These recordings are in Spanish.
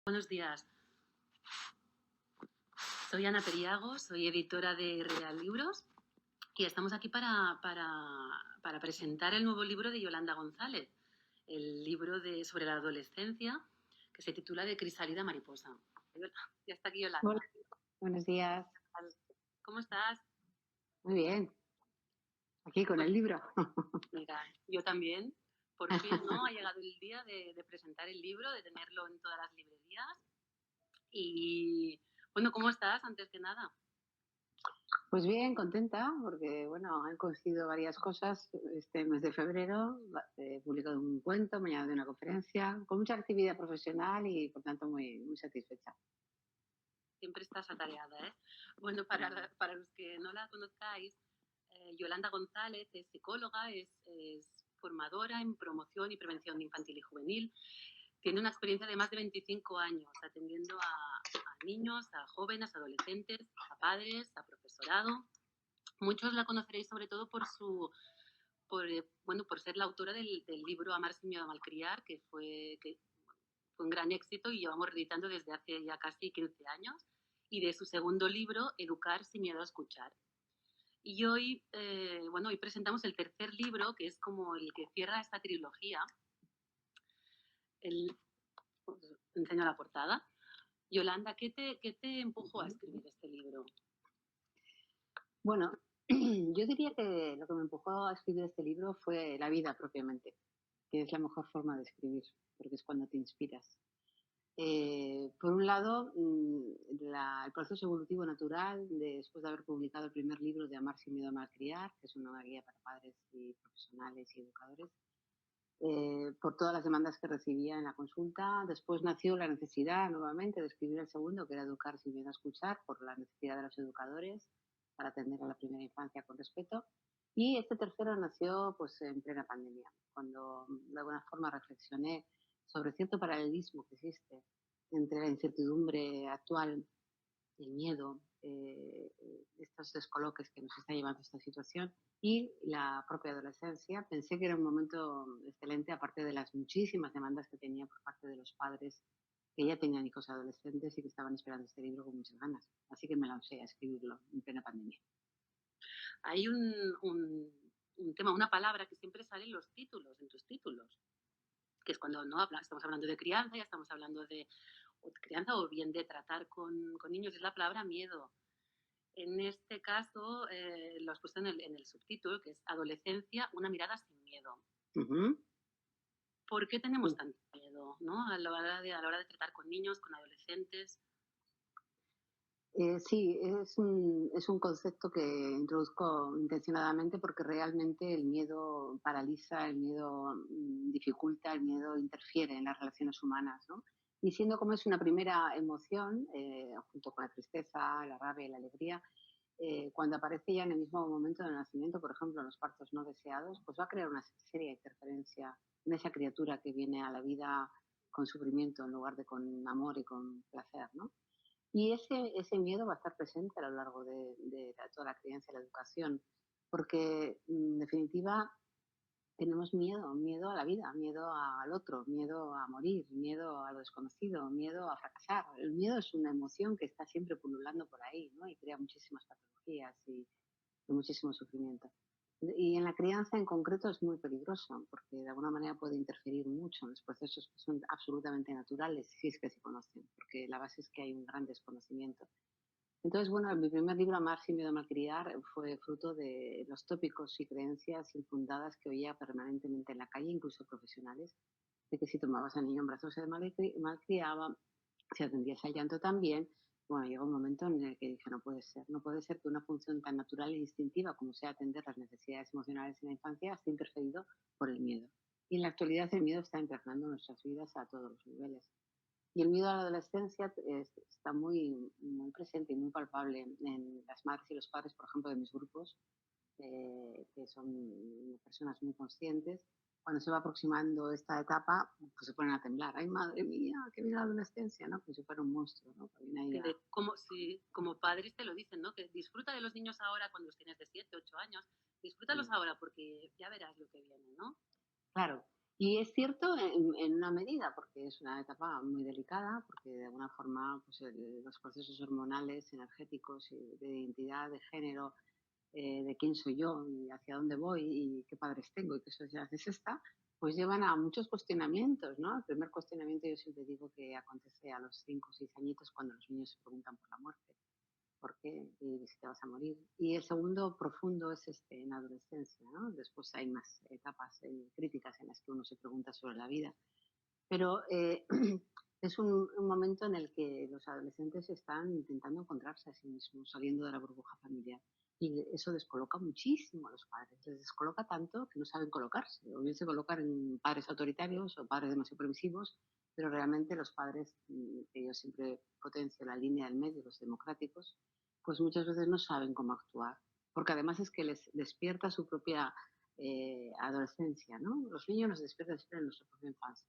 Buenos días. Soy Ana Periago, soy editora de Real Libros y estamos aquí para presentar el nuevo libro de Yolanda González, el libro sobre la adolescencia que se titula De crisálida mariposa. Ya está aquí Yolanda. Hola, buenos días. ¿Cómo estás? Muy bien. Aquí con el libro. Mira, yo también. Por fin, ¿no? Ha llegado el día de presentar el libro, de tenerlo en todas las librerías. Y, bueno, ¿cómo estás, antes que nada? Pues bien, contenta, porque, bueno, han coincidido varias cosas. Este mes de febrero he publicado un cuento, mañana de una conferencia, con mucha actividad profesional y, por tanto, muy, muy satisfecha. Siempre estás atareada, ¿eh? Bueno, para los que no la conozcáis, Yolanda González es psicóloga, es formadora en promoción y prevención infantil y juvenil. Tiene una experiencia de más de 25 años atendiendo a niños, a jóvenes, a adolescentes, a padres, a profesorado. Muchos la conoceréis sobre todo por ser la autora del libro Amar sin miedo a malcriar, que fue un gran éxito y llevamos reeditando desde hace ya casi 15 años, y de su segundo libro, Educar sin miedo a escuchar. Y hoy, hoy presentamos el tercer libro, que es como el que cierra esta trilogía. Os enseño la portada. Yolanda, ¿qué te empujó a escribir este libro? Bueno, yo diría que lo que me empujó a escribir este libro fue la vida propiamente, que es la mejor forma de escribir, porque es cuando te inspiras. Por un lado, el proceso evolutivo natural después de haber publicado el primer libro de Amar sin miedo a malcriar, que es una guía para padres y profesionales y educadores, por todas las demandas que recibía en la consulta. Después nació la necesidad nuevamente de escribir el segundo, que era Educar sin miedo a escuchar, por la necesidad de los educadores para atender a la primera infancia con respeto. Y este tercero nació pues en plena pandemia, cuando de alguna forma reflexioné sobre cierto paralelismo que existe entre la incertidumbre actual, el miedo, estos descoloques que nos está llevando a esta situación y la propia adolescencia. Pensé que era un momento excelente, aparte de las muchísimas demandas que tenía por parte de los padres que ya tenían hijos adolescentes y que estaban esperando este libro con muchas ganas. Así que me lancé a escribirlo en plena pandemia. Hay un tema, una palabra que siempre sale en los títulos, en tus títulos, que es cuando estamos hablando de crianza, ya estamos hablando de crianza o bien de tratar con niños, es la palabra miedo. En este caso, lo has puesto en el subtítulo, que es Adolescencia, una mirada sin miedo. ¿Por qué tenemos tanto miedo, ¿no? a la hora de tratar con niños, con adolescentes? Sí, es un concepto que introduzco intencionadamente porque realmente el miedo paraliza, el miedo dificulta, el miedo interfiere en las relaciones humanas, ¿no? Y siendo como es una primera emoción, junto con la tristeza, la rabia y la alegría, cuando aparece ya en el mismo momento del nacimiento, por ejemplo, en los partos no deseados, pues va a crear una seria interferencia en esa criatura que viene a la vida con sufrimiento en lugar de con amor y con placer, ¿no? Y ese miedo va a estar presente a lo largo de toda la crianza y la educación, porque en definitiva tenemos miedo a la vida, miedo al otro, miedo a morir, miedo a lo desconocido, miedo a fracasar. El miedo es una emoción que está siempre pululando por ahí, ¿no? Y crea muchísimas patologías y muchísimo sufrimiento. Y en la crianza en concreto es muy peligroso porque de alguna manera puede interferir mucho en los procesos que son absolutamente naturales, si es que se conocen, porque la base es que hay un gran desconocimiento. Entonces, bueno, mi primer libro, Amar sin miedo a malcriar, fue fruto de los tópicos y creencias infundadas que oía permanentemente en la calle, incluso profesionales, de que si tomabas al niño en brazos se malcriaba, si atendías al llanto también. Bueno, llegó un momento en el que dije, no puede ser que una función tan natural e instintiva como sea atender las necesidades emocionales en la infancia esté interferido por el miedo. Y en la actualidad el miedo está impregnando nuestras vidas a todos los niveles. Y el miedo a la adolescencia está muy, muy presente y muy palpable en las madres y los padres, por ejemplo, de mis grupos, que son personas muy conscientes. Cuando se va aproximando esta etapa, pues se ponen a temblar. ¡Ay, madre mía, que viene la adolescencia! ¿No? Como si fuera un monstruo, ¿no? Como padres te lo dicen, ¿no? Que disfruta de los niños ahora cuando los tienes de 7, 8 años. Disfrútalos ahora porque ya verás lo que viene, ¿no? Claro. Y es cierto en una medida, porque es una etapa muy delicada, porque de alguna forma pues los procesos hormonales, energéticos, y de identidad, de género, de quién soy yo y hacia dónde voy y qué padres tengo y qué sociedad es esta, pues llevan a muchos cuestionamientos, ¿no? El primer cuestionamiento yo siempre digo que acontece a los 5 o 6 añitos cuando los niños se preguntan por la muerte, por qué y si te vas a morir. Y el segundo profundo es este, en la adolescencia, ¿no? Después hay más etapas críticas en las que uno se pregunta sobre la vida. Pero es un momento en el que los adolescentes están intentando encontrarse a sí mismos, saliendo de la burbuja familiar. Y eso descoloca muchísimo a los padres. Les descoloca tanto que no saben colocarse. O bien se colocan en padres autoritarios o padres demasiado permisivos, pero realmente los padres, que yo siempre potencio la línea del medio, los democráticos, pues muchas veces no saben cómo actuar. Porque además es que les despierta su propia adolescencia, ¿no? Los niños nos despiertan siempre en nuestra propia infancia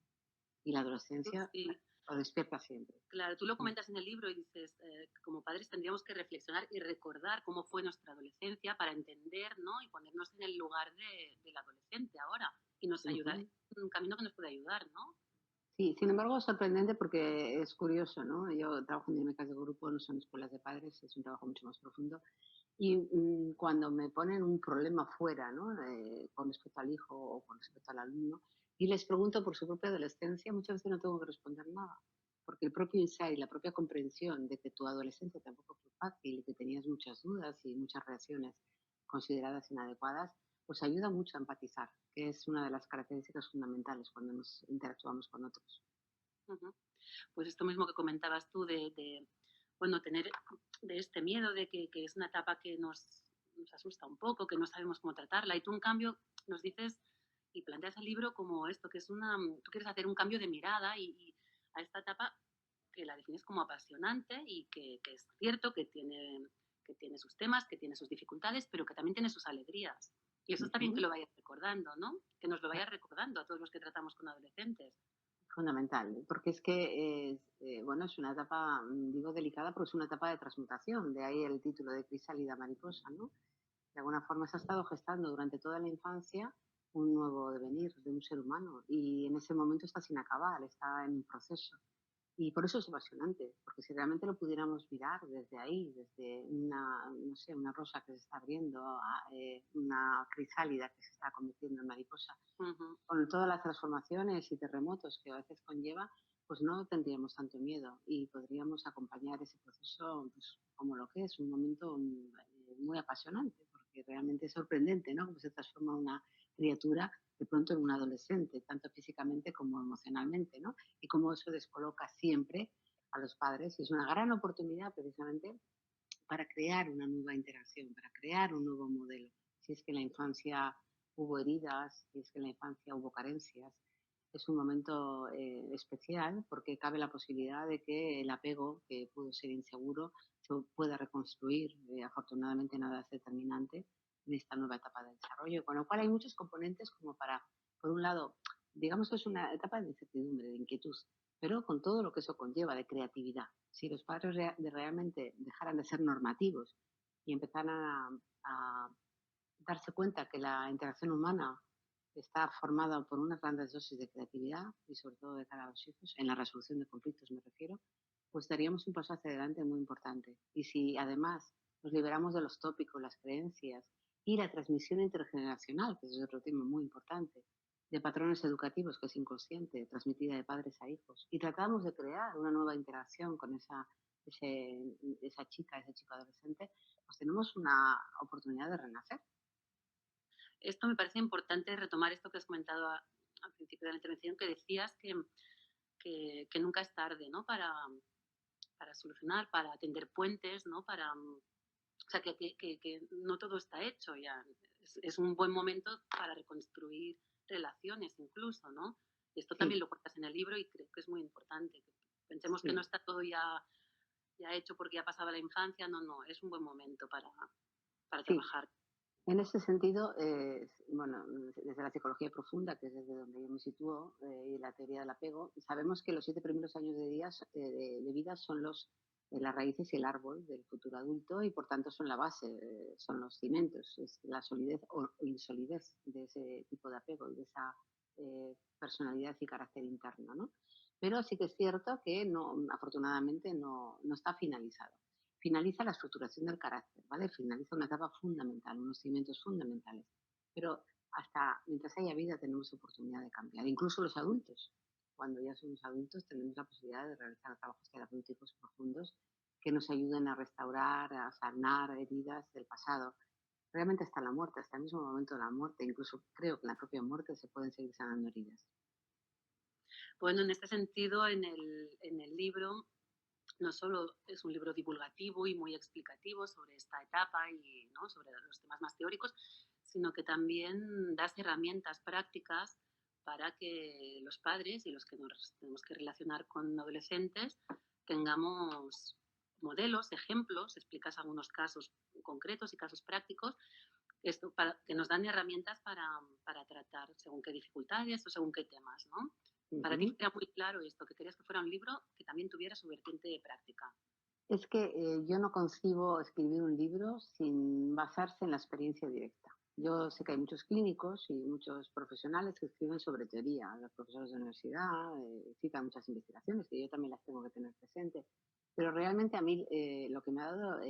y la adolescencia Sí, lo despierta siempre. claro, tú lo Mm. comentas en el libro y dices, que como padres tendríamos que reflexionar y recordar cómo fue nuestra adolescencia para entender, ¿no? Y ponernos en el lugar del adolescente ahora y nos ayudar, Ujú. es un camino que nos puede ayudar, ¿no? Sí, sin embargo es sorprendente porque es curioso, ¿no? Yo trabajo en dinámicas de grupo, no son escuelas de padres, es un trabajo mucho más profundo. Y cuando me ponen un problema fuera, ¿no? Con respecto al hijo o con respecto al alumno, y les pregunto por su propia adolescencia, muchas veces no tengo que responder nada. Porque el propio insight, la propia comprensión de que tu adolescencia tampoco fue fácil y que tenías muchas dudas y muchas reacciones consideradas inadecuadas, pues ayuda mucho a empatizar, que es una de las características fundamentales cuando nos interactuamos con otros. Ujú. Pues esto mismo que comentabas tú bueno, tener de este miedo de que es una etapa que nos asusta un poco, que no sabemos cómo tratarla. Y tú, en cambio, nos dices y planteas el libro como esto, que es tú quieres hacer un cambio de mirada y a esta etapa que la defines como apasionante y que es cierto que tiene sus temas, que tiene sus dificultades, pero que también tiene sus alegrías. Y eso está bien que Ujú. lo vayas recordando, ¿no? Que nos lo vayas recordando a todos los que tratamos con adolescentes. Fundamental, porque es que bueno, es una etapa, digo delicada, porque es una etapa de transmutación, de ahí el título de Crisálida Mariposa, ¿no? De alguna forma se ha estado gestando durante toda la infancia un nuevo devenir de un ser humano y en ese momento está sin acabar, está en un proceso. Y por eso es apasionante, porque si realmente lo pudiéramos mirar desde ahí, desde una, no sé, una rosa que se está abriendo, una crisálida que se está convirtiendo en mariposa, Ujú. con todas las transformaciones y terremotos que a veces conlleva, pues no tendríamos tanto miedo y podríamos acompañar ese proceso pues, como lo que es, un momento muy apasionante, porque realmente es sorprendente, ¿no? Cómo se transforma una criatura de pronto en un adolescente, tanto físicamente como emocionalmente, ¿no? Y cómo eso descoloca siempre a los padres y es una gran oportunidad precisamente para crear una nueva interacción, para crear un nuevo modelo. Si es que en la infancia hubo heridas, si es que en la infancia hubo carencias, es un momento especial porque cabe la posibilidad de que el apego, que pudo ser inseguro, se pueda reconstruir. Afortunadamente nada es determinante en esta nueva etapa de desarrollo, con lo cual hay muchos componentes como para, por un lado, digamos que es una etapa de incertidumbre, de inquietud, pero con todo lo que eso conlleva de creatividad. Si los padres realmente dejaran de ser normativos y empezaran a darse cuenta que la interacción humana está formada por unas grandes dosis de creatividad y sobre todo de cara a los hijos, en la resolución de conflictos me refiero, pues daríamos un paso hacia adelante muy importante. Y si además nos liberamos de los tópicos, las creencias y la transmisión intergeneracional, que es otro tema muy importante, de patrones educativos que es inconsciente, transmitida de padres a hijos, y tratamos de crear una nueva interacción con esa chica, ese chico adolescente, pues tenemos una oportunidad de renacer. Esto me parece importante retomar esto que has comentado al principio de la intervención, que decías que nunca es tarde, ¿no? Para solucionar, para tender puentes, ¿no? O sea, que no todo está hecho ya. Es un buen momento para reconstruir relaciones incluso, ¿no? Y esto también Sí, lo cuentas en el libro y creo que es muy importante. Que pensemos que no sí, está todo ya hecho porque ya pasaba la infancia, no, no, es un buen momento para sí. trabajar. En ese sentido, bueno, desde la psicología profunda, que es desde donde yo me sitúo, y la teoría del apego, sabemos que los 7 primeros años de vida son las raíces y el árbol del futuro adulto y por tanto son la base, son los cimientos, es la solidez o insolidez de ese tipo de apego y de esa personalidad y carácter interno, ¿no? Pero sí que es cierto que no, afortunadamente no está finalizado. Finaliza la estructuración del carácter, ¿vale? Finaliza una etapa fundamental, unos cimientos fundamentales. Pero hasta mientras haya vida tenemos oportunidad de cambiar. Incluso los adultos, cuando ya somos adultos, tenemos la posibilidad de realizar trabajos terapéuticos profundos que nos ayuden a restaurar, a sanar heridas del pasado. Realmente hasta la muerte, hasta el mismo momento de la muerte, incluso creo que en la propia muerte se pueden seguir sanando heridas. Bueno, en este sentido, en el libro, no solo es un libro divulgativo y muy explicativo sobre esta etapa y, ¿no?, sobre los temas más teóricos, sino que también das herramientas prácticas para que los padres y los que nos tenemos que relacionar con adolescentes tengamos modelos, ejemplos, explicas algunos casos concretos y casos prácticos, esto que nos dan herramientas para tratar según qué dificultades o según qué temas, ¿no? Para ti Ujú. era muy claro esto, que querías que fuera un libro que también tuviera su vertiente práctica. Es que yo no concibo escribir un libro sin basarse en la experiencia directa. Yo sé que hay muchos clínicos y muchos profesionales que escriben sobre teoría. Los profesores de universidad citan muchas investigaciones que yo también las tengo que tener presente. Pero realmente a mí lo que me ha dado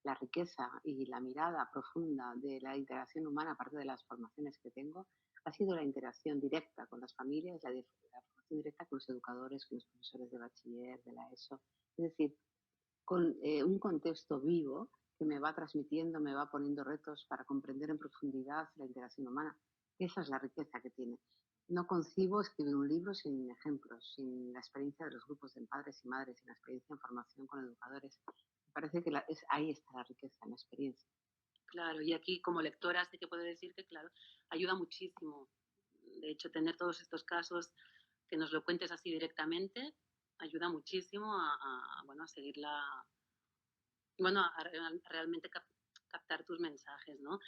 la riqueza y la mirada profunda de la interacción humana, aparte de las formaciones que tengo, ha sido la interacción directa con las familias, la formación directa con los educadores, con los profesores de bachiller, de la ESO. Es decir, con un contexto vivo que me va transmitiendo, me va poniendo retos para comprender en profundidad la interacción humana. Esa es la riqueza que tiene. No concibo escribir un libro sin ejemplos, sin la experiencia de los grupos de padres y madres, sin la experiencia en formación con educadores. Me parece que ahí está la riqueza, en la experiencia. Claro, y aquí como lectora sí que puedo decir que, claro, ayuda muchísimo. De hecho, tener todos estos casos, que nos lo cuentes así directamente, ayuda muchísimo bueno, a seguir bueno, realmente captar tus mensajes, ¿no?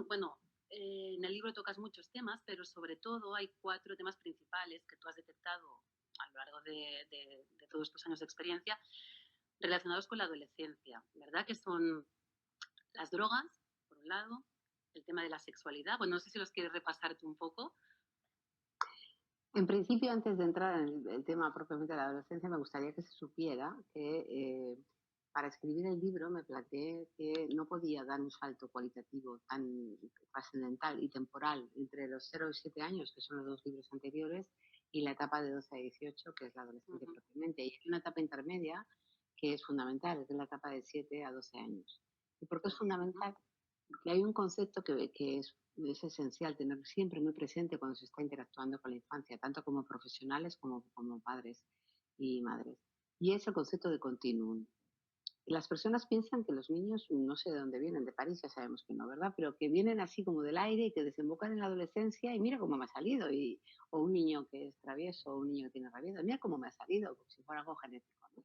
Bueno, en el libro tocas muchos temas, pero sobre todo hay 4 temas principales que tú has detectado a lo largo de todos estos años de experiencia relacionados con la adolescencia, ¿verdad? Que son las drogas, por un lado, el tema de la sexualidad. Bueno, no sé si los quieres repasar tú un poco. En principio, antes de entrar en el tema propiamente de la adolescencia, me gustaría que se supiera que para escribir el libro me planteé que no podía dar un salto cualitativo tan trascendental y temporal entre los 0 y 7 años, que son los dos libros anteriores, y la etapa de 12 a 18, que es la adolescencia Ujú, propiamente. Y hay una etapa intermedia que es fundamental, que es la etapa de 7 a 12 años. ¿Y por qué es ujú. fundamental? Porque hay un concepto que es esencial tener siempre muy presente cuando se está interactuando con la infancia, tanto como profesionales como padres y madres. Y es el concepto de continuum. Las personas piensan que los niños, no sé de dónde vienen, de París ya sabemos que no, ¿verdad? Pero que vienen así como del aire y que desembocan en la adolescencia y mira cómo me ha salido. O un niño que es travieso, o un niño que tiene rabietas, mira cómo me ha salido, como si fuera algo genético, ¿no?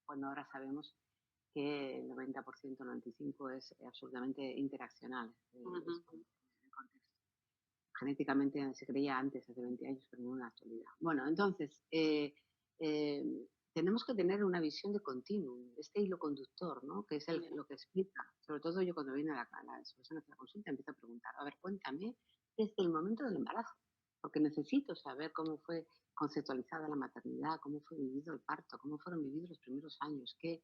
Cuando ahora sabemos que el 90%, 95% es absolutamente interaccional. Ujú, Es el contexto. Genéticamente se creía antes, hace 20 años, pero no en la actualidad. Bueno, entonces, eh, tenemos que tener una visión de continuum, este hilo conductor, ¿no? Que es ya. lo que explica. Sobre todo yo cuando viene a las personas a la consulta empiezo a preguntar, a ver, cuéntame desde el momento del embarazo, porque necesito saber cómo fue conceptualizada la maternidad, cómo fue vivido el parto, cómo fueron vividos los primeros años, qué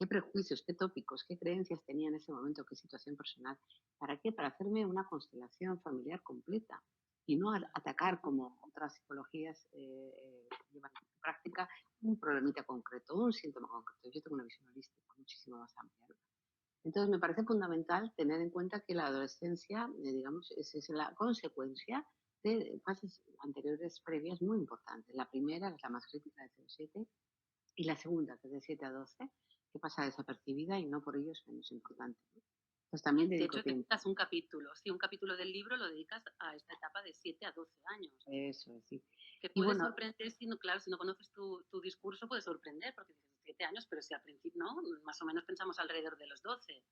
prejuicios, qué tópicos, qué creencias tenía en ese momento, qué situación personal. ¿Para qué? Para hacerme una constelación familiar completa y no atacar Ujú. como otras psicologías llevan en práctica un problemita concreto, un síntoma concreto. Yo tengo una visión holística muchísimo más amplia, ¿no? Entonces me parece fundamental tener en cuenta que la adolescencia, digamos, es la consecuencia de fases anteriores previas muy importantes. La primera es la más crítica de 0,7 y la segunda, que es de 7 a 12, que pasa desapercibida y no por ello es menos importante, ¿no? Pues también De dedico hecho, tiempo. dedicas un capítulo, sí, un capítulo del libro lo dedicas a esta etapa de 7 a 12 años, Eso, sí. que Y puede bueno, sorprender, si no, claro, si no conoces tu discurso, puede sorprender, porque dices 7 años, pero si al principio, ¿no? Más o menos pensamos alrededor de los 12,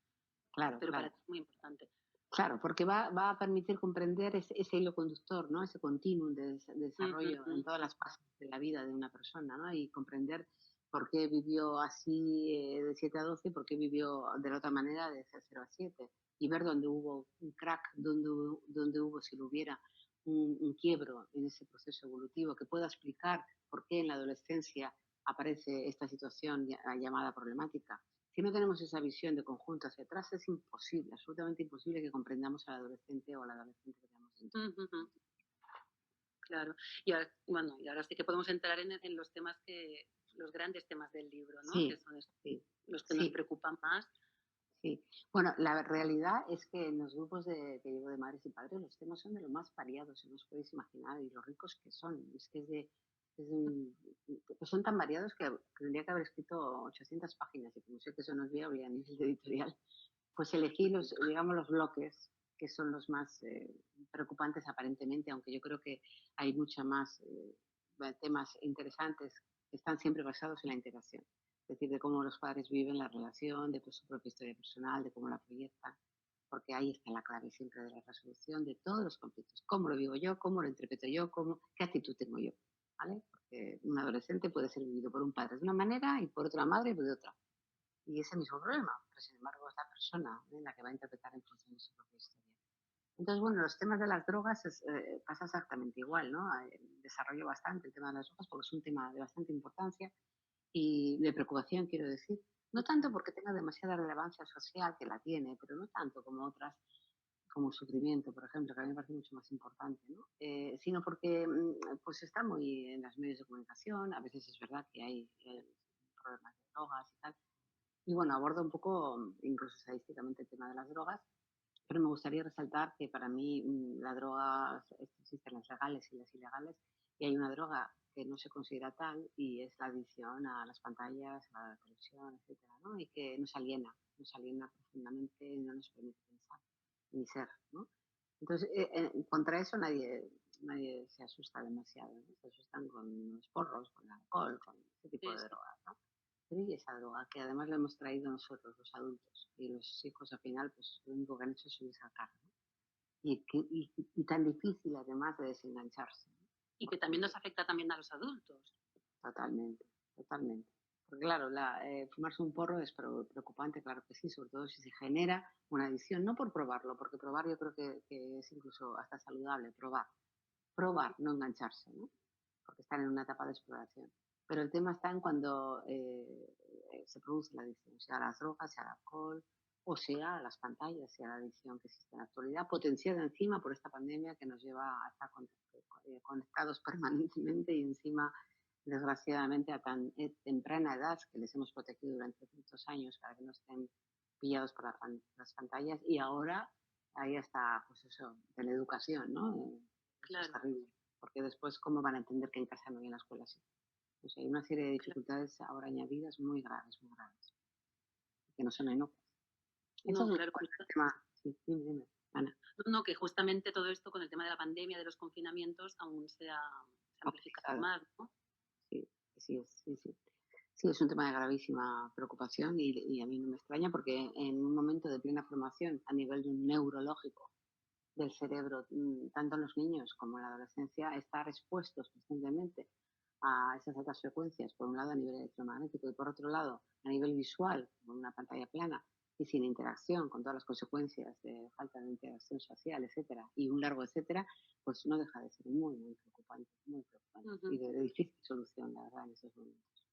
claro, pero para claro. ti es muy importante. Claro, porque va a permitir comprender ese hilo conductor, ¿no? Ese continuum de Ujú, desarrollo en todas las fases de la vida de una persona, ¿no? Y comprender por qué vivió así de 7 a 12 y por qué vivió de la otra manera de 0 a 7. Y ver dónde hubo un crack, dónde hubo, si lo hubiera, un quiebro en ese proceso evolutivo que pueda explicar por qué en la adolescencia aparece esta situación llamada problemática. Si no tenemos esa visión de conjunto hacia atrás, es imposible, absolutamente imposible que comprendamos al adolescente o a la adolescente que tenemos dentro. Ujú. Claro. Y ahora, bueno, y ahora sí que podemos entrar en los temas los grandes temas del libro, ¿no? Que Sí, son sí, los que nos sí, preocupan más. sí. Bueno, la realidad es que en los grupos que llevo de madres y padres los temas son de lo más variados, no os podéis imaginar, y lo ricos que son. Es que pues son tan variados que tendría que haber escrito 800 páginas y como sé que eso no es viable a nivel de editorial, pues elegí digamos, los bloques que son los más preocupantes aparentemente, aunque yo creo que hay mucha más temas interesantes que están siempre basados en la integración. Es decir, de cómo los padres viven la relación, de su propia historia personal, de cómo la proyectan, porque ahí está la clave siempre de la resolución de todos los conflictos. Cómo lo vivo yo, cómo lo interpreto yo, qué actitud tengo yo. ¿Vale? Porque un adolescente puede ser vivido por un padre de una manera y por otra madre de otra. Y ese mismo problema, pero sin embargo es la persona la que va a interpretar en función de su propia historia. Entonces, bueno, los temas de las drogas pasa exactamente igual, ¿no? Desarrollo bastante el tema de las drogas porque es un tema de bastante importancia y de preocupación, quiero decir. No tanto porque tenga demasiada relevancia social, que la tiene, pero no tanto como otras, como el sufrimiento, por ejemplo, que a mí me parece mucho más importante, ¿no? Sino porque pues está muy en los medios de comunicación, a veces es verdad que hay problemas de drogas y tal, y bueno, aborda un poco, incluso estadísticamente, el tema de las drogas, pero me gustaría resaltar que para mí las drogas, existen las legales y las ilegales, y hay una droga que no se considera tal y es la adicción a las pantallas, a la televisión, etcétera, ¿no? Y que nos aliena profundamente y no nos permite pensar ni ser, ¿no? Entonces, contra eso nadie se asusta demasiado, ¿no? Se asustan con los porros, con el alcohol, con ese tipo Sí, de sí. drogas, ¿no? Y esa droga que además la hemos traído nosotros, los adultos, y los hijos al final, pues lo único que han hecho es subirse al carro, ¿no? Y tan difícil además de desengancharse, ¿no? Y que también Porque nos afecta también a los adultos. totalmente, totalmente. Porque claro, fumarse un porro es preocupante, claro que sí, sobre todo si se genera una adicción, no por probarlo, porque probar yo creo que es incluso hasta saludable, probar, no engancharse, ¿no? Porque están en una etapa de exploración. Pero el tema está en cuando se produce la adicción, sea a las drogas, sea al alcohol, o sea a las pantallas, sea la adicción que existe en la actualidad, potenciada encima por esta pandemia que nos lleva a estar conectados permanentemente y encima, desgraciadamente, a tan temprana edad que les hemos protegido durante tantos años para que no estén pillados por las pantallas y ahora ahí está, pues eso, de la educación, ¿no? Eso es Claro, terrible, porque después, ¿cómo van a entender que en casa no y en la escuela sí? O sea, hay una serie de claro. dificultades ahora añadidas muy graves, que no son enocuas. Eso es No, un claro, poco el tema. Sí, dime, Ana. no, que justamente todo esto con el tema de la pandemia, de los confinamientos, aún se ha amplificado Agudizado. más, ¿no? Sí, sí, sí, sí. Sí, es un tema de gravísima preocupación y a mí no me extraña porque en un momento de plena formación a nivel neurológico del cerebro, tanto en los niños como en la adolescencia, estar expuestos constantemente a esas altas frecuencias, por un lado a nivel electromagnético y por otro lado a nivel visual, con una pantalla plana y sin interacción, con todas las consecuencias de falta de interacción social, etcétera, y un largo etcétera, pues no deja de ser muy preocupante y Ujú. de difícil solución, la verdad, en esos momentos.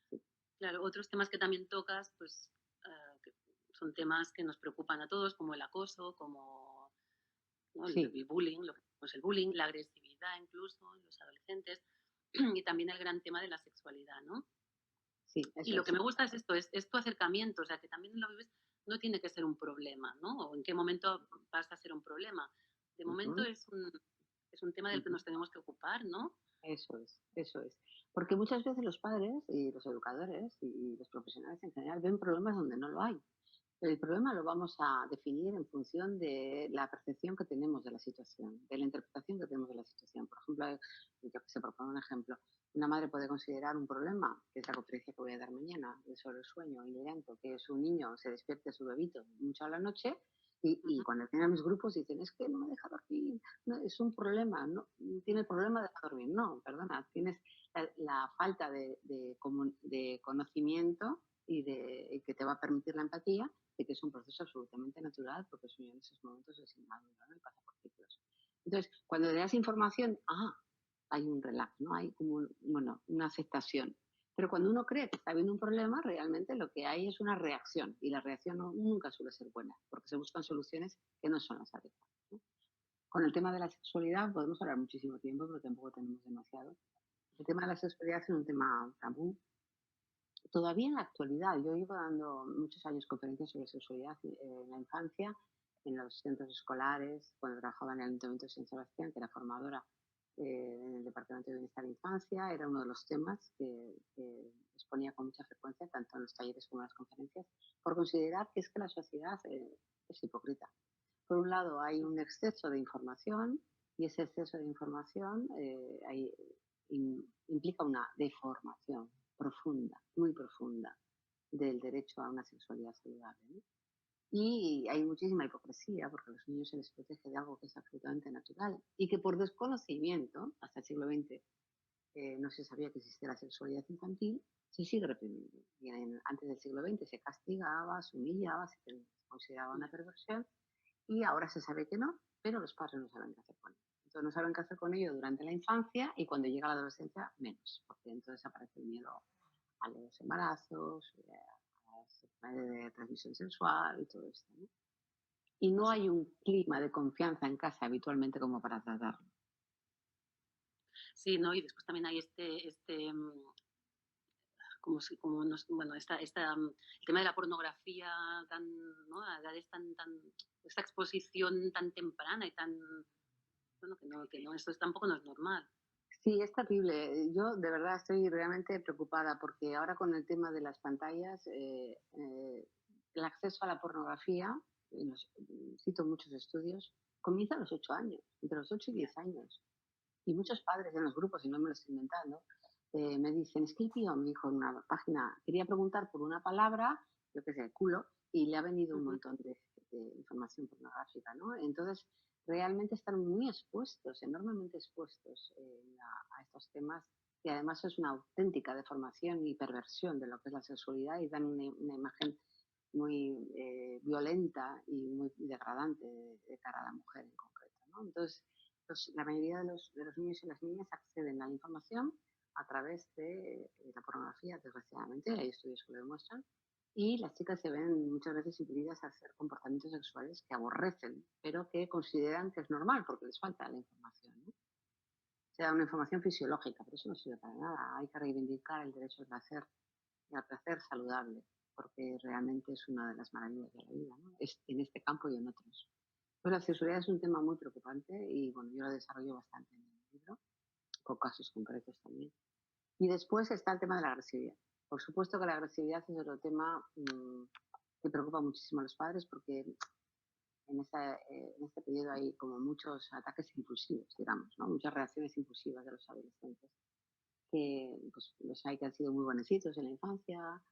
Sí, Claro, otros temas que también tocas, pues que son temas que nos preocupan a todos, como el acoso, como, ¿no? sí, El bullying, pues el bullying, la agresividad incluso en los adolescentes, y también el gran tema de la sexualidad, ¿no? sí, Y eso lo que es. me gusta es esto, es tu acercamiento, o sea, que también lo vives, no tiene que ser un problema, ¿no? O en qué momento pasa a ser un problema. De momento Ujú, es un tema del que ujú. nos tenemos que ocupar, ¿no? Eso es, eso es. Porque muchas veces los padres y los educadores y los profesionales en general ven problemas donde no lo hay. El problema lo vamos a definir en función de la percepción que tenemos de la situación, de la interpretación que tenemos de la situación. Por ejemplo, yo que sé, por poner un ejemplo, una madre puede considerar un problema, que es la conferencia que voy a dar mañana, sobre el sueño y el llanto, que su niño se despierte su bebito mucho a la noche y Ujú. cuando tienen mis grupos dicen, es que no me deja dormir, no, es un problema, no, tiene el problema de no dormir. No, perdona, tienes la falta de conocimiento y que te va a permitir la empatía de que es un proceso absolutamente natural porque el sueño en esos momentos es inmaduro, ¿no? Y pasa por ciclos. Entonces, cuando le das información, hay un relax, ¿no? Hay como, bueno, una aceptación. Pero cuando uno cree que está habiendo un problema, realmente lo que hay es una reacción. Y la reacción nunca suele ser buena, porque se buscan soluciones que no son las adecuadas, ¿no? Con el tema de la sexualidad podemos hablar muchísimo tiempo, pero tampoco tenemos demasiado. El tema de la sexualidad es un tema tabú. Todavía en la actualidad, yo llevo dando muchos años conferencias sobre sexualidad en la infancia, en los centros escolares, cuando trabajaba en el Ayuntamiento de San Sebastián, que era formadora en el Departamento de Bienestar e Infancia, era uno de los temas que exponía con mucha frecuencia, tanto en los talleres como en las conferencias, por considerar que es que la sociedad es hipócrita. Por un lado, hay un exceso de información y ese exceso de información implica una deformación profunda, muy profunda, del derecho a una sexualidad saludable, ¿no? Y hay muchísima hipocresía porque a los niños se les protege de algo que es absolutamente natural y que por desconocimiento, hasta el siglo XX, no se sabía que existía la sexualidad infantil, se sigue reprimiendo. Y antes del siglo XX se castigaba, se humillaba, se consideraba una perversión y ahora se sabe que no, pero los padres no saben qué hacer con ello. Entonces no saben qué hacer con ello durante la infancia y cuando llega la adolescencia menos, porque entonces aparece el miedo a los embarazos, a las enfermedades de transmisión sexual y todo esto, ¿no? Y no hay un clima de confianza en casa habitualmente como para tratarlo. Sí, ¿no? Y después también hay como nos, bueno, el tema de la pornografía tan, ¿no? A edades esta exposición tan temprana y tan, bueno, que no, esto tampoco no es normal. Sí, es terrible. Yo de verdad estoy realmente preocupada porque ahora con el tema de las pantallas, el acceso a la pornografía, cito muchos estudios, comienza a los 8 años, entre los 8 y 10 años. Y muchos padres en los grupos, y no me lo estoy inventando, me dicen, es que he pillado a mi hijo en una página, quería preguntar por una palabra, yo qué sé, culo, y le ha venido un Ujú. montón de información pornográfica, ¿no? Entonces, realmente están muy expuestos, enormemente expuestos a estos temas, y además es una auténtica deformación y perversión de lo que es la sexualidad y dan una imagen muy violenta y muy degradante de cara a la mujer en concreto, ¿no? Entonces, la mayoría de los niños y las niñas acceden a la información a través de la pornografía, desgraciadamente, hay estudios que lo demuestran, y las chicas se ven muchas veces impedidas a hacer comportamientos sexuales que aborrecen, pero que consideran que es normal porque les falta la información, ¿no? O sea, una información fisiológica, pero eso no sirve para nada. Hay que reivindicar el derecho al placer y al placer saludable, porque realmente es una de las maravillas de la vida, ¿no? Es en este campo y en otros. Pues la sexualidad es un tema muy preocupante y bueno, yo lo desarrollo bastante en el libro, con casos concretos también. Y después está el tema de la agresividad. Por supuesto que la agresividad es otro tema que preocupa muchísimo a los padres porque en este periodo hay como muchos ataques impulsivos, digamos, ¿no? Muchas reacciones impulsivas de los adolescentes que pues, los hay que han sido muy buenecitos en la infancia,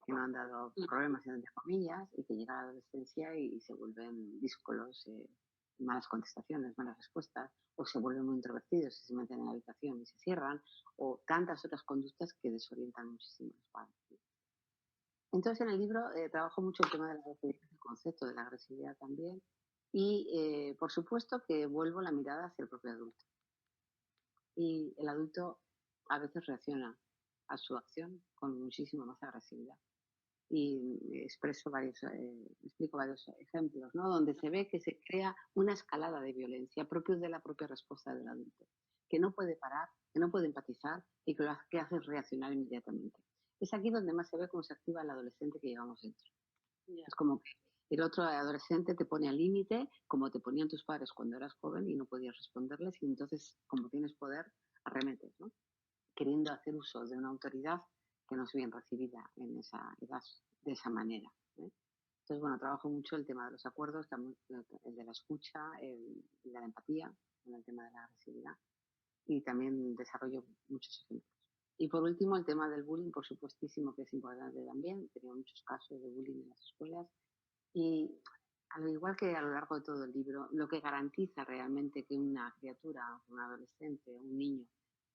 que no han dado problemas, entre comillas, y que llegan a la adolescencia y se vuelven díscolos, malas contestaciones, malas respuestas, o se vuelven muy introvertidos y se meten en la habitación y se cierran, o tantas otras conductas que desorientan muchísimo a los padres. Entonces, en el libro trabajo mucho el tema de la agresividad, el concepto de la agresividad también, y por supuesto que vuelvo la mirada hacia el propio adulto. Y el adulto a veces reacciona a su acción con muchísima más agresividad. Y explico varios ejemplos, ¿no? Donde se ve que se crea una escalada de violencia propio de la propia respuesta del adulto, que no puede parar, que no puede empatizar y que lo que hace es reaccionar inmediatamente. Es aquí donde más se ve cómo se activa el adolescente que llevamos dentro. Ya. Es como que el otro adolescente te pone al límite, como te ponían tus padres cuando eras joven y no podías responderles, y entonces, como tienes poder, arremetes, ¿no? Queriendo hacer uso de una autoridad que no es bien recibida en esa edad de esa manera, ¿eh? Entonces, bueno, trabajo mucho el tema de los acuerdos, el de la escucha, el de la empatía, en el tema de la agresividad, y también desarrollo muchos ejemplos. Y por último, el tema del bullying, por supuestísimo que es importante también. He tenido muchos casos de bullying en las escuelas y al igual que a lo largo de todo el libro, lo que garantiza realmente que una criatura, un adolescente, un niño,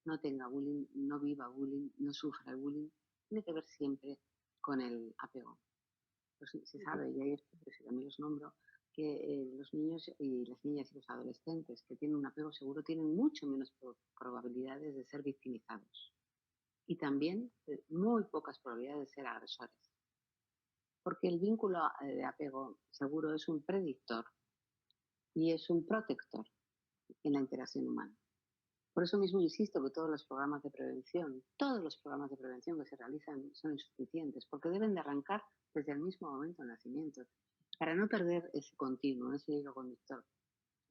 no tenga bullying, no viva bullying, no sufra el bullying, tiene que ver siempre con el apego. Pues se sabe, y hay estudios, y también los nombro, que los niños y las niñas y los adolescentes que tienen un apego seguro tienen mucho menos probabilidades de ser victimizados y también muy pocas probabilidades de ser agresores. Porque el vínculo de apego seguro es un predictor y es un protector en la interacción humana. Por eso mismo insisto que todos los programas de prevención que se realizan son insuficientes, porque deben de arrancar desde el mismo momento del nacimiento, para no perder ese continuo, ese hilo conductor,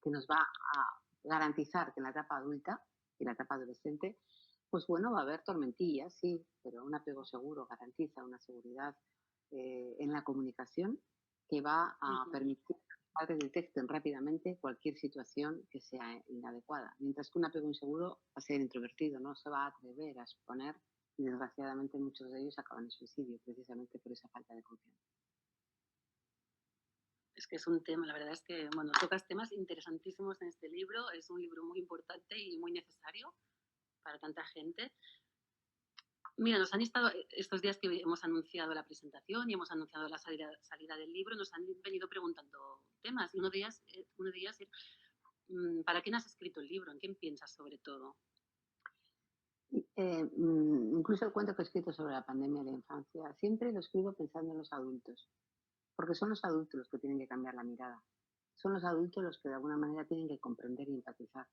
que nos va a garantizar que en la etapa adulta y la etapa adolescente, pues bueno, va a haber tormentillas, sí, pero un apego seguro garantiza una seguridad en la comunicación que va a permitir que los padres detecten rápidamente cualquier situación que sea inadecuada. Mientras que un apego inseguro va a ser introvertido, no se va a atrever a exponer y desgraciadamente muchos de ellos acaban en suicidio precisamente por esa falta de confianza. Es que es un tema, la verdad es que, bueno, tocas temas interesantísimos en este libro, es un libro muy importante y muy necesario para tanta gente. Mira, nos han estado, estos días que hemos anunciado la presentación y hemos anunciado la salida del libro, nos han venido preguntando temas y uno de ellos es, ¿para quién has escrito el libro? ¿En quién piensas sobre todo? Incluso el cuento que he escrito sobre la pandemia de la infancia, siempre lo escribo pensando en los adultos, porque son los adultos los que tienen que cambiar la mirada. Son los adultos los que de alguna manera tienen que comprender y empatizar.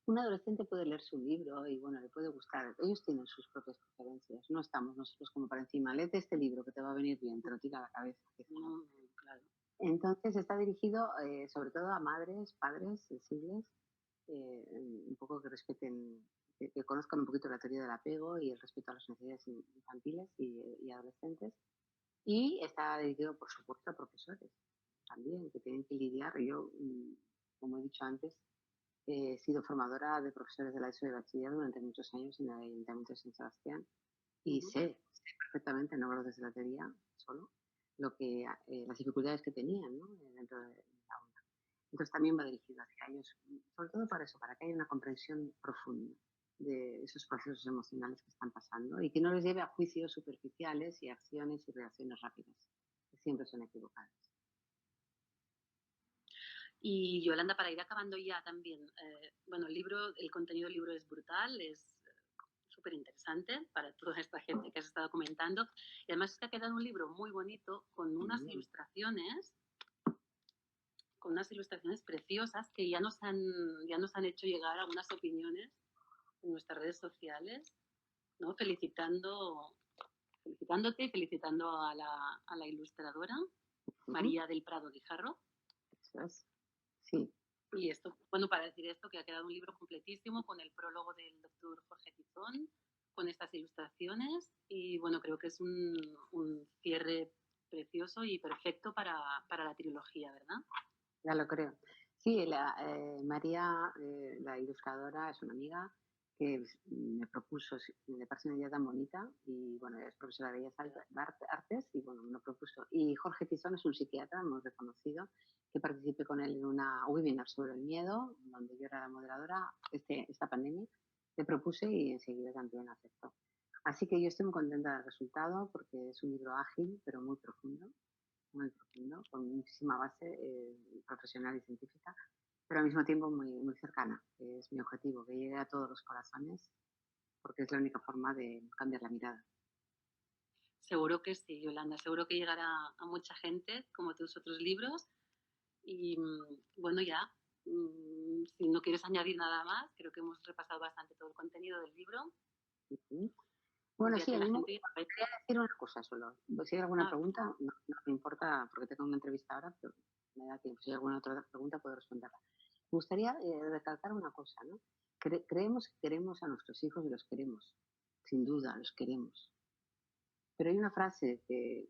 Un adolescente puede leerse un libro y bueno, le puede gustar. Ellos tienen sus propias preferencias. No estamos nosotros como para encima. Léete este libro que te va a venir bien, te lo tira a la cabeza. Claro. Entonces está dirigido sobre todo a madres, padres sensibles, un poco que respeten, que conozcan un poquito la teoría del apego y el respeto a las necesidades infantiles y adolescentes. Y está dirigido, por supuesto, a profesores también, que tienen que lidiar. Yo, como he dicho antes, he sido formadora de profesores de la ESO de bachiller durante muchos años en el Ayuntamiento de San Sebastián y sé perfectamente, no hablo desde la teoría solo, las dificultades que tenían, ¿no? Dentro de la aula. Entonces también va dirigido hacia ellos, sobre todo para eso, para que haya una comprensión profunda de esos procesos emocionales que están pasando y que no les lleve a juicios superficiales y acciones y reacciones rápidas, que siempre son equivocadas. Y Yolanda, para ir acabando ya también, bueno, el contenido del libro es brutal, es súper interesante para toda esta gente que has estado comentando. Y además es que ha quedado un libro muy bonito con unas ilustraciones preciosas que ya nos han hecho llegar algunas opiniones en nuestras redes sociales, ¿no? Felicitándote y felicitando a la ilustradora, María del Prado Guijarro. Eso es. Sí. Y esto, bueno, para decir esto, que ha quedado un libro completísimo con el prólogo del doctor Jorge Tizón, con estas ilustraciones, y bueno, creo que es un cierre precioso y perfecto para la trilogía, ¿verdad? Ya lo creo. Sí, María, la ilustradora, es una amiga que me propuso, me parece una idea tan bonita, y bueno, es profesora de Bellas Artes, y bueno, me lo propuso. Y Jorge Tizón es un psiquiatra muy reconocido, que participé con él en una webinar sobre el miedo, donde yo era la moderadora, esta pandemia, le propuse y enseguida también aceptó. Así que yo estoy muy contenta del resultado, porque es un libro ágil, pero muy profundo, con muchísima base profesional y científica, pero al mismo tiempo muy, muy cercana, que es mi objetivo, que llegue a todos los corazones, porque es la única forma de cambiar la mirada. Seguro que sí, Yolanda, seguro que llegará a mucha gente, como tus otros libros. Y bueno, ya, si no quieres añadir nada más, creo que hemos repasado bastante todo el contenido del libro. Bueno, Ya sí, que a la mí me gente... gustaría decir una cosa solo. Si hay alguna pregunta, no me importa, porque tengo una entrevista ahora, pero me da tiempo. Si hay alguna otra pregunta, puedo responderla. Me gustaría recalcar una cosa, ¿no? Creemos que queremos a nuestros hijos y los queremos. Sin duda, los queremos. Pero hay una frase que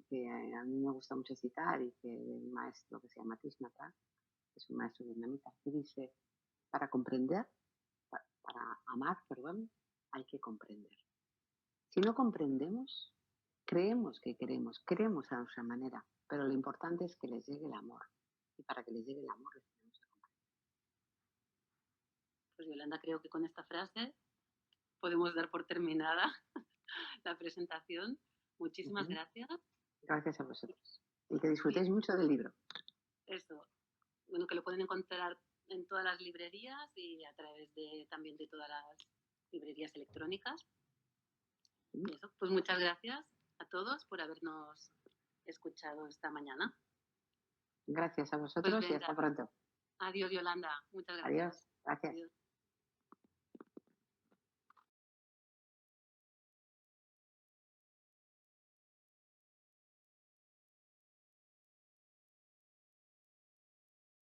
a mí me gusta mucho citar y que el maestro que se llama Thich Nhat Hanh, que es un maestro vietnamita, que dice, para comprender, para amar, perdón, hay que comprender. Si no comprendemos, creemos que queremos a nuestra manera, pero lo importante es que les llegue el amor. Y para que les llegue el amor, les tenemos que comprender. Pues Yolanda, creo que con esta frase podemos dar por terminada la presentación. Muchísimas gracias. Gracias a vosotros. Y que disfrutéis mucho del libro. eso, bueno, que lo pueden encontrar en todas las librerías y a través también de todas las librerías electrónicas. Y eso, pues muchas gracias a todos por habernos escuchado esta mañana. Gracias a Pues vosotros y venga, hasta pronto. adiós Yolanda, muchas gracias. Adiós. Gracias. Adiós.